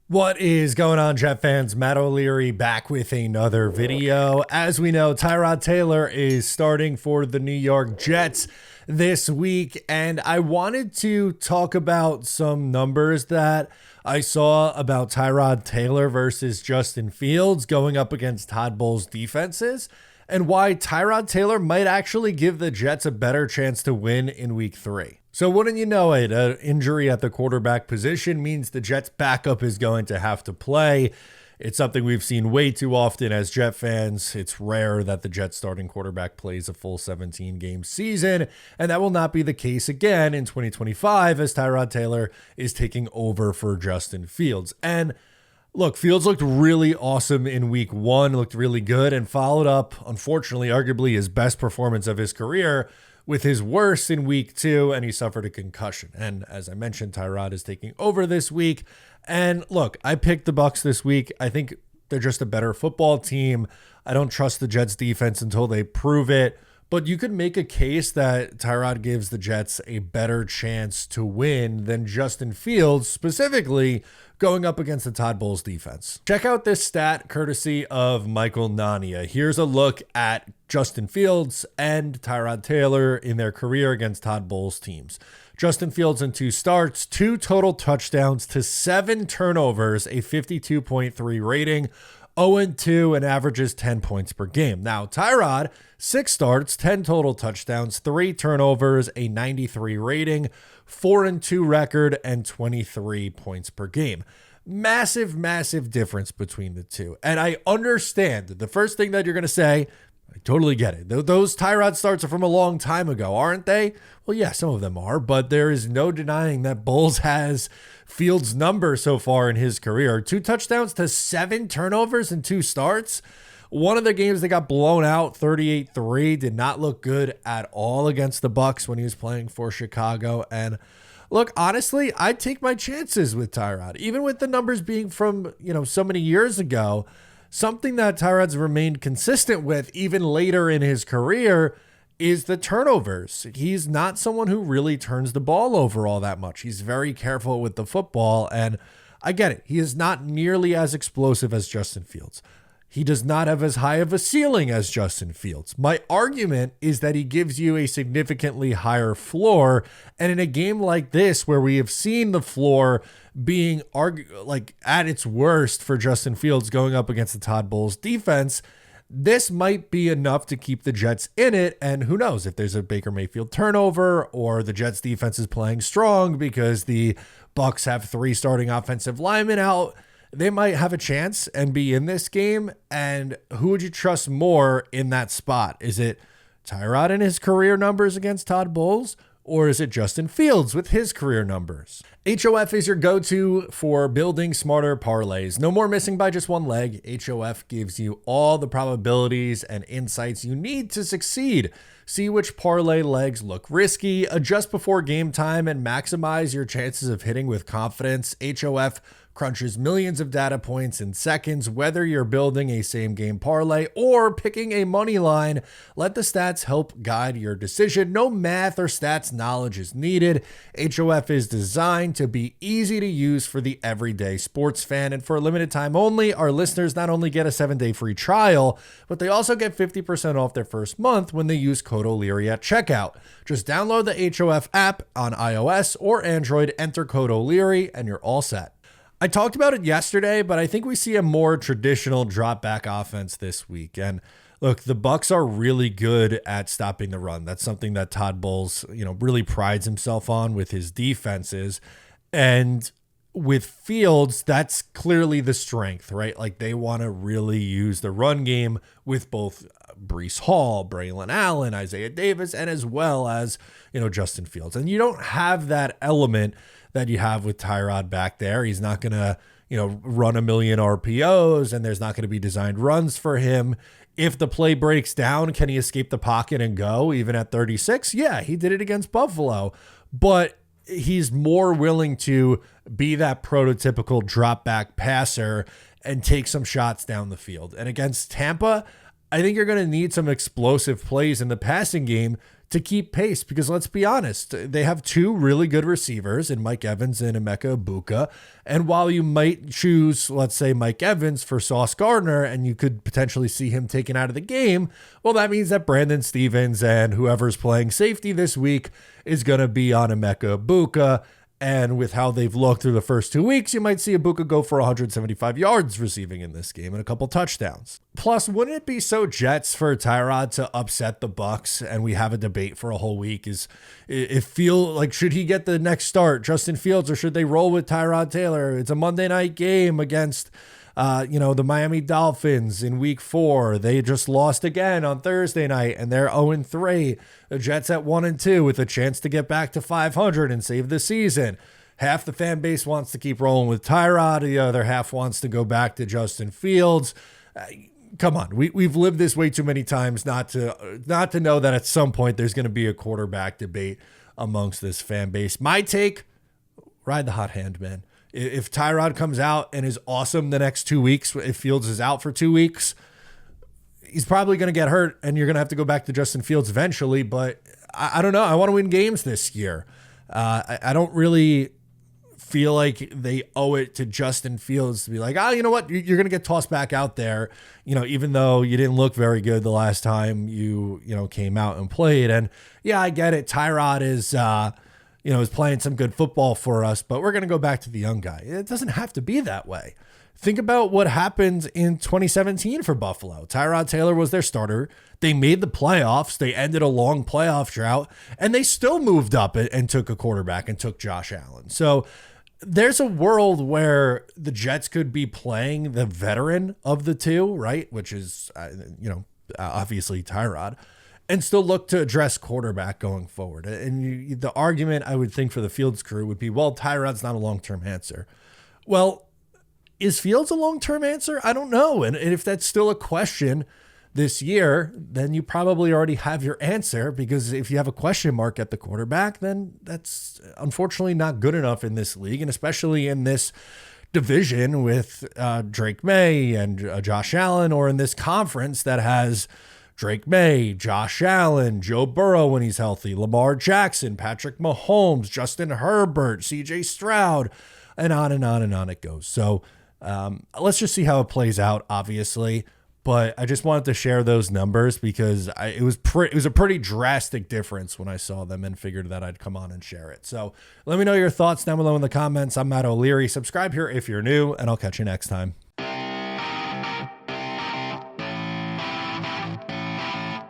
What is going on, Jet fans? Matt O'Leary back with another video. As we know, Tyrod Taylor is starting for the New York Jets this week, and I wanted to talk about some numbers that I saw about Tyrod Taylor versus Justin Fields going up against Todd Bowles defenses, and why Tyrod Taylor might actually give the Jets a better chance to win in week 3. So wouldn't you know it, an injury at the quarterback position means the Jets backup is going to have to play. It's something we've seen way too often as Jet fans. It's rare that the Jets starting quarterback plays a full 17-game season, and that will not be the case again in 2025 as Tyrod Taylor is taking over for Justin Fields. And look, Fields looked really awesome in week 1, looked really good, and followed up, unfortunately, arguably his best performance of his career with his worst in week 2, and he suffered a concussion. And as I mentioned, Tyrod is taking over this week. And look, I picked the Bucs this week. I think they're just a better football team. I don't trust the Jets defense until they prove it. But you could make a case that Tyrod gives the Jets a better chance to win than Justin Fields, specifically going up against the Todd Bowles defense. Check out this stat courtesy of Michael Nania. Here's a look at Justin Fields and Tyrod Taylor in their career against Todd Bowles teams. Justin Fields in 2 starts, 2 total touchdowns to 7 turnovers, a 52.3 rating, 0-2 and averages 10 points per game. Now, Tyrod, 6 starts, 10 total touchdowns, 3 turnovers, a 93 rating, 4-2 record, and 23 points per game. Massive, massive difference between the two. And I understand the first thing that you're going to say, I totally get it. Those Tyrod starts are from a long time ago, aren't they? Well, yeah, some of them are, but there is no denying that Bowles has Fields' number so far in his career. 2 touchdowns to 7 turnovers in 2 starts. One of the games that got blown out, 38-3, did not look good at all against the Bucs when he was playing for Chicago. And look, honestly, I'd take my chances with Tyrod, even with the numbers being from, so many years ago. Something that Tyrod's remained consistent with even later in his career is the turnovers. He's not someone who really turns the ball over all that much. He's very careful with the football, and I get it. He is not nearly as explosive as Justin Fields. He does not have as high of a ceiling as Justin Fields. My argument is that he gives you a significantly higher floor, and in a game like this where we have seen the floor being at its worst for Justin Fields going up against the Todd Bowles defense, this might be enough to keep the Jets in it. And who knows if there's a Baker Mayfield turnover or the Jets defense is playing strong because the Bucs have 3 starting offensive linemen out, they might have a chance and be in this game. And who would you trust more in that spot? Is it Tyrod and his career numbers against Todd Bowles? Or is it Justin Fields with his career numbers? HOF is your go-to for building smarter parlays. No more missing by just one leg. HOF gives you all the probabilities and insights you need to succeed. See which parlay legs look risky, adjust before game time, and maximize your chances of hitting with confidence. HOF crunches millions of data points in seconds, whether you're building a same game parlay or picking a money line. Let the stats help guide your decision. No math or stats knowledge is needed. HOF is designed to be easy to use for the everyday sports fan. And for a limited time only, our listeners not only get a 7-day free trial, but they also get 50% off their first month when they use code O'Leary at checkout. Just download the HOF app on iOS or Android, enter code O'Leary, and you're all set. I talked about it yesterday, but I think we see a more traditional drop back offense this week. And look, the Bucs are really good at stopping the run. That's something that Todd Bowles, really prides himself on with his defenses. And with Fields, that's clearly the strength, right? Like they want to really use the run game with both Breece Hall, Braylon Allen, Isaiah Davis, and as well as, Justin Fields. And you don't have that element that you have with Tyrod back there. He's not going to, run a million RPOs, and there's not going to be designed runs for him. If the play breaks down, can he escape the pocket and go even at 36? Yeah, he did it against Buffalo, but he's more willing to be that prototypical drop back passer and take some shots down the field. And against Tampa, I think you're going to need some explosive plays in the passing game to keep pace, because let's be honest, they have two really good receivers in Mike Evans and Emeka Egbuka. And while you might choose, let's say, Mike Evans for Sauce Gardner, and you could potentially see him taken out of the game, well, that means that Brandon Stevens and whoever's playing safety this week is going to be on Emeka Egbuka. And with how they've looked through the first 2 weeks, you might see Egbuka go for 175 yards receiving in this game and a couple touchdowns. Plus, wouldn't it be so Jets for Tyrod to upset the Bucs? And we have a debate for a whole week. Should he get the next start, Justin Fields, or should they roll with Tyrod Taylor? It's a Monday night game against the Miami Dolphins in week 4. They just lost again on Thursday night, and they're 0-3. The Jets at 1-2 with a chance to get back to 500 and save the season. Half the fan base wants to keep rolling with Tyrod. The other half wants to go back to Justin Fields. Come on, we've lived this way too many times not to know that at some point there's going to be a quarterback debate amongst this fan base. My take, ride the hot hand, man. If Tyrod comes out and is awesome the next 2 weeks, if Fields is out for 2 weeks, he's probably going to get hurt and you're going to have to go back to Justin Fields eventually. But I don't know. I want to win games this year. I don't really feel like they owe it to Justin Fields to be like, you know what? You're going to get tossed back out there, even though you didn't look very good the last time you came out and played. And yeah, I get it. Tyrod is playing some good football for us, but we're going to go back to the young guy. It doesn't have to be that way. Think about what happened in 2017 for Buffalo. Tyrod Taylor was their starter. They made the playoffs. They ended a long playoff drought, and they still moved up and took a quarterback and took Josh Allen. So there's a world where the Jets could be playing the veteran of the two, right? Which is, obviously Tyrod, and still look to address quarterback going forward. And the argument I would think for the Fields crew would be, well, Tyrod's not a long-term answer. Well, is Fields a long-term answer? I don't know. And if that's still a question this year, then you probably already have your answer, because if you have a question mark at the quarterback, then that's unfortunately not good enough in this league, and especially in this division with Drake May and Josh Allen, or in this conference that has Drake May, Josh Allen, Joe Burrow when he's healthy, Lamar Jackson, Patrick Mahomes, Justin Herbert, CJ Stroud, and on and on and on it goes. So let's just see how it plays out, obviously. But I just wanted to share those numbers because it was a pretty drastic difference when I saw them, and figured that I'd come on and share it. So let me know your thoughts down below in the comments. I'm Matt O'Leary. Subscribe here if you're new, and I'll catch you next time.